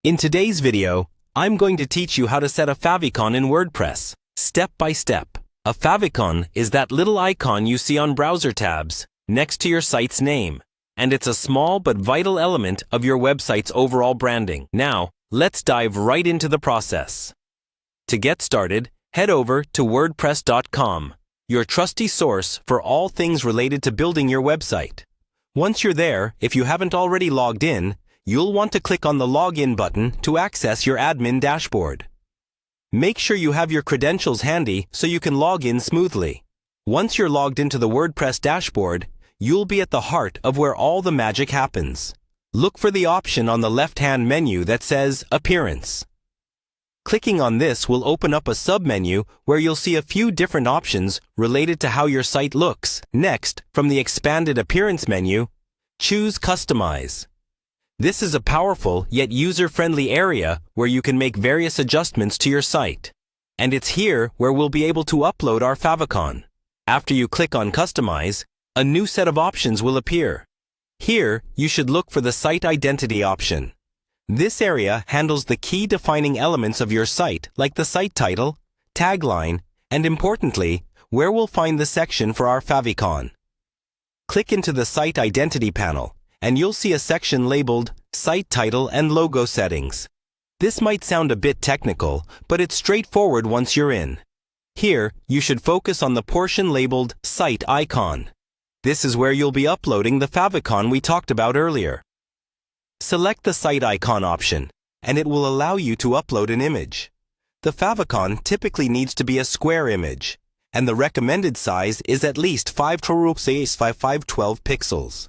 In today's video, I'm going to teach you how to set a favicon in WordPress, step by step. A favicon is that little icon you see on browser tabs next to your site's name, and it's a small but vital element of your website's overall branding. Now, let's dive right into the process. To get started, head over to wordpress.com, your trusty source for all things related to building your website. Once you're there, if you haven't already logged in, you'll want to click on the Login button to access your admin dashboard. Make sure you have your credentials handy so you can log in smoothly. Once you're logged into the WordPress dashboard, you'll be at the heart of where all the magic happens. Look for the option on the left-hand menu that says Appearance. Clicking on this will open up a submenu where you'll see a few different options related to how your site looks. Next, from the expanded Appearance menu, choose Customize. This is a powerful yet user-friendly area where you can make various adjustments to your site. And it's here where we'll be able to upload our favicon. After you click on Customize, a new set of options will appear. Here, you should look for the Site Identity option. This area handles the key defining elements of your site, like the site title, tagline, and importantly, where we'll find the section for our favicon. Click into the Site Identity panel, and you'll see a section labeled Site Title and Logo Settings. This might sound a bit technical, but it's straightforward once you're in. Here, you should focus on the portion labeled Site Icon. This is where you'll be uploading the favicon we talked about earlier. Select the Site Icon option, and it will allow you to upload an image. The favicon typically needs to be a square image, and the recommended size is at least 512 pixels.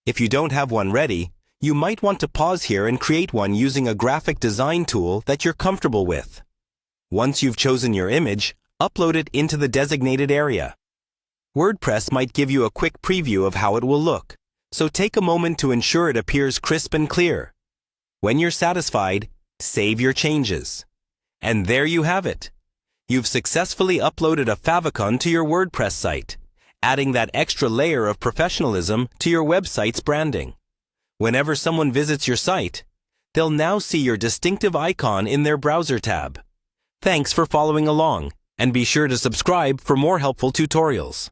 If you don't have one ready, you might want to pause here and create one using a graphic design tool that you're comfortable with. Once you've chosen your image, upload it into the designated area. WordPress might give you a quick preview of how it will look, so take a moment to ensure it appears crisp and clear. When you're satisfied, save your changes. And there you have it. You've successfully uploaded a favicon to your WordPress site, adding that extra layer of professionalism to your website's branding. Whenever someone visits your site, they'll now see your distinctive icon in their browser tab. Thanks for following along, and be sure to subscribe for more helpful tutorials.